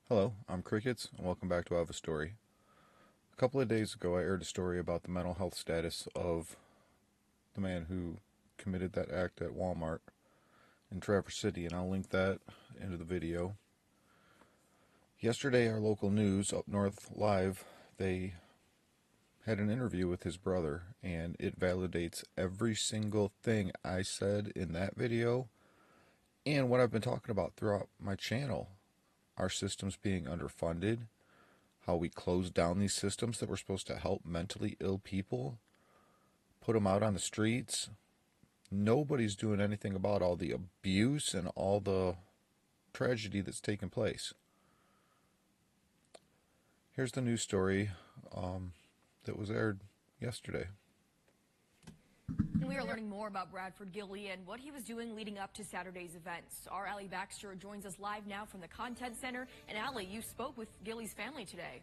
Hello, I'm Crickets, and welcome back to I Have a Story. A couple of days ago, I aired a story about the mental health status of the man who committed that act at Walmart in Traverse City, and I'll link that into the video. Yesterday, our local news, Up North Live, they had an interview with his brother, and it validates every single thing I said in that video and what I've been talking about throughout my channel. Our systems being underfunded, how we close down these systems that were supposed to help mentally ill people, put them out on the streets. Nobody's doing anything about all the abuse and all the tragedy that's taken place. Here's the news story that was aired yesterday. We are learning more about Bradford Gilly and what he was doing leading up to Saturday's events. Our Allie Baxter joins us live now from the Content Center. And Allie, you spoke with Gilly's family today.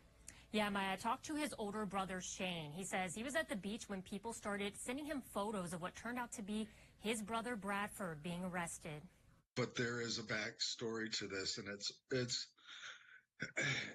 Yeah, Maya, talked to his older brother, Shane. He says he was at the beach when people started sending him photos of what turned out to be his brother, Bradford, being arrested. But there is a backstory to this, and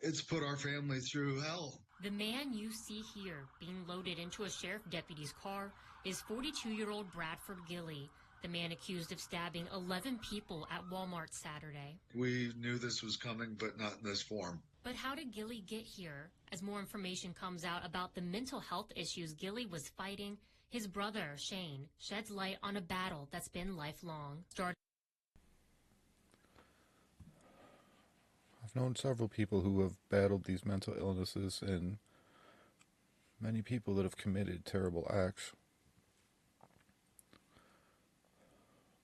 it's put our family through hell. The man you see here being loaded into a sheriff deputy's car is 42-year-old Bradford Gilly, the man accused of stabbing 11 people at Walmart Saturday. We knew this was coming, but not in this form. But how did Gilly get here? As more information comes out about the mental health issues Gilly was fighting, his brother, Shane, sheds light on a battle that's been lifelong. I've known several people who have battled these mental illnesses and many people that have committed terrible acts.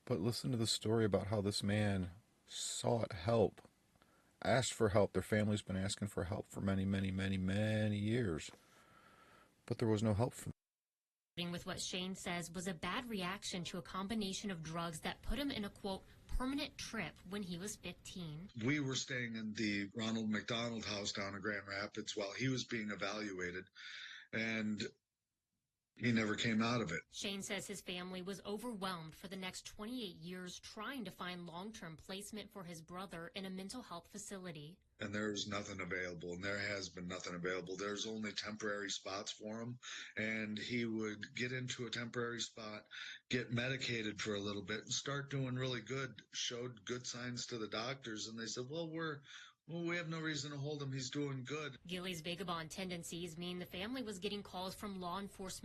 But listen to the story about how this man sought help, asked for help. Their family's been asking for help for many, many, many, many years. But there was no help from them. With what Shane says was a bad reaction to a combination of drugs that put him in a, quote, permanent trip when he was 15. We were staying in the Ronald McDonald house down in Grand Rapids while he was being evaluated, and he never came out of it. Shane says his family was overwhelmed for the next 28 years trying to find long-term placement for his brother in a mental health facility. And there's nothing available, and there has been nothing available. There's only temporary spots for him, and he would get into a temporary spot, get medicated for a little bit, and start doing really good, showed good signs to the doctors, and they said, well, we have no reason to hold him. He's doing good. Gilly's vagabond tendencies mean the family was getting calls from law enforcement.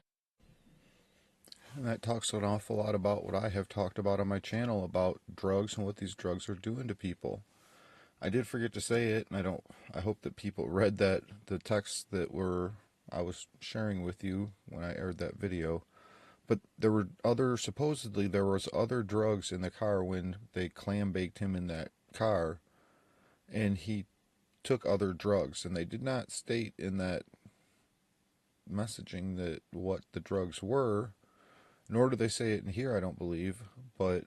And that talks an awful lot about what I have talked about on my channel about drugs and what these drugs are doing to people. I did forget to say it, and I hope that people read the texts that I was sharing with you when I aired that video. But supposedly there was other drugs in the car when they clam baked him in that car, and he took other drugs, and they did not state in that messaging that what the drugs were, nor do they say it in here, I don't believe. But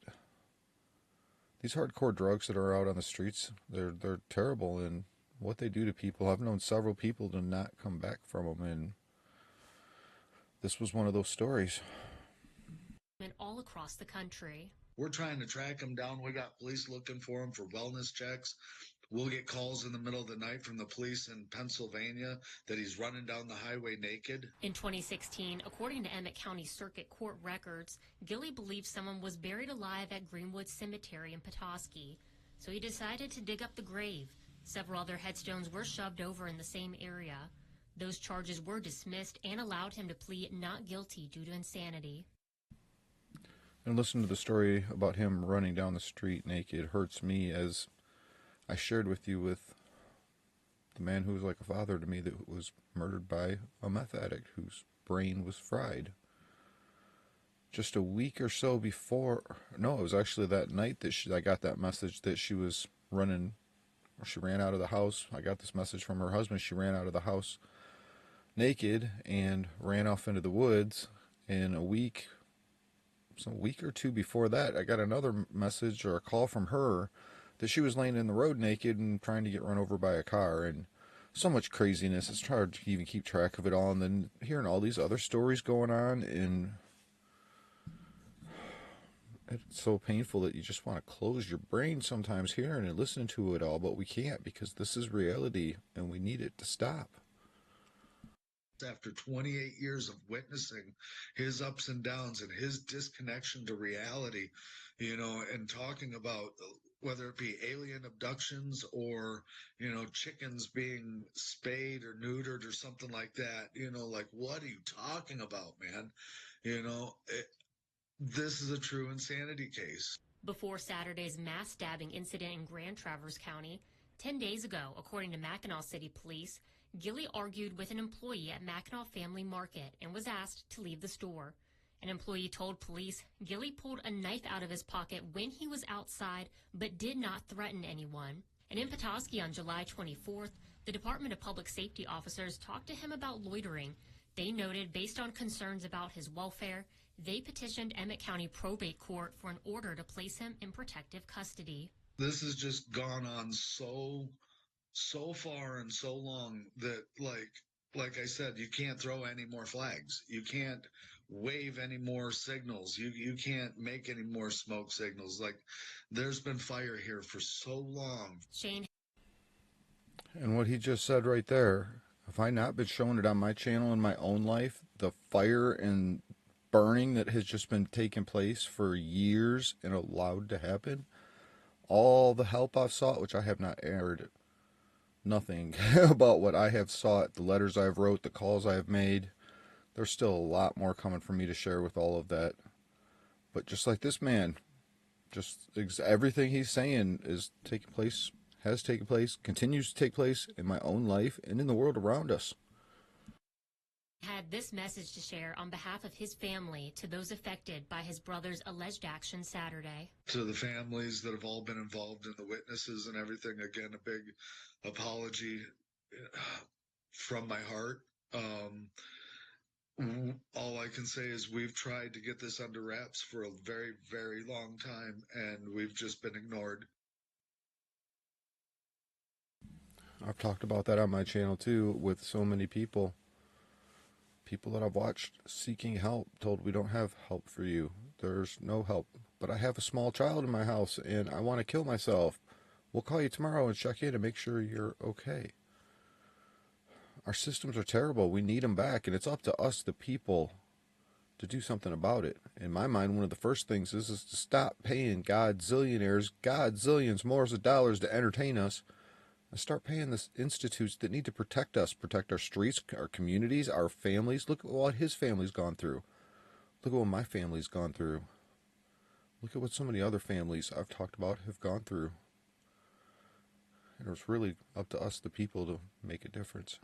these hardcore drugs that are out on the streets, they're terrible, and what they do to people. I've known several people to not come back from them, and this was one of those stories. All across the country. We're trying to track him down. We got police looking for him for wellness checks. We'll get calls in the middle of the night from the police in Pennsylvania that he's running down the highway naked. In 2016, according to Emmett County Circuit Court records, Gilly believed someone was buried alive at Greenwood Cemetery in Petoskey, so he decided to dig up the grave. Several other headstones were shoved over in the same area. Those charges were dismissed and allowed him to plead not guilty due to insanity. And listen to the story about him running down the street naked hurts me, as I shared with you with the man who was like a father to me that was murdered by a meth addict whose brain was fried. Just a week or so before, no, it was actually that night that I got that message that she was running, or she ran out of the house. I got this message from her husband. She ran out of the house naked and ran off into the woods. In a week or two before that, I got another message or a call from her that she was laying in the road naked and trying to get run over by a car. And so much craziness. It's hard to even keep track of it all. And then hearing all these other stories going on, and it's so painful that you just want to close your brain sometimes hearing and listening to it all, but we can't because this is reality and we need it to stop. After 28 years of witnessing his ups and downs and his disconnection to reality, and talking about whether it be alien abductions or, chickens being spayed or neutered or something like that, like, what are you talking about, man? This is a true insanity case. Before Saturday's mass stabbing incident in Grand Traverse County, 10 days ago, according to Mackinac City Police, Gilly argued with an employee at Mackinac Family Market and was asked to leave the store. An employee told police Gilly pulled a knife out of his pocket when he was outside but did not threaten anyone. And in Petoskey on July 24th, the Department of Public Safety officers talked to him about loitering. They noted, based on concerns about his welfare, they petitioned Emmett County Probate Court for an order to place him in protective custody. This has just gone on so far and so long that, like I said, you can't throw any more flags. You can't wave any more signals. You can't make any more smoke signals. Like, there's been fire here for so long. Shane. And what he just said right there, have I not been showing it on my channel in my own life? The fire and burning that has just been taking place for years and allowed to happen. All the help I've sought, which I have not aired nothing about what I have sought, the letters I've wrote, the calls I have made. There's still a lot more coming for me to share with all of that. But just like this man, just everything he's saying is taking place, has taken place, continues to take place in my own life and in the world around us. Had this message to share on behalf of his family to those affected by his brother's alleged action Saturday. To the families that have all been involved, and the witnesses and everything, again, a big apology from my heart. All I can say is we've tried to get this under wraps for a very, very long time, and we've just been ignored. I've talked about that on my channel too with so many people. People that I've watched seeking help, told we don't have help for you. There's no help. But I have a small child in my house and I want to kill myself. We'll call you tomorrow and check in and make sure you're okay. Our systems are terrible. We need them back, and it's up to us, the people, to do something about it. In my mind, one of the first things is to stop paying godzillionaires godzillions more of dollars to entertain us, and start paying the institutes that need to protect us, protect our streets, our communities, our families. Look at what his family's gone through. Look at what my family's gone through. Look at what so many other families I've talked about have gone through. And it's really up to us, the people, to make a difference.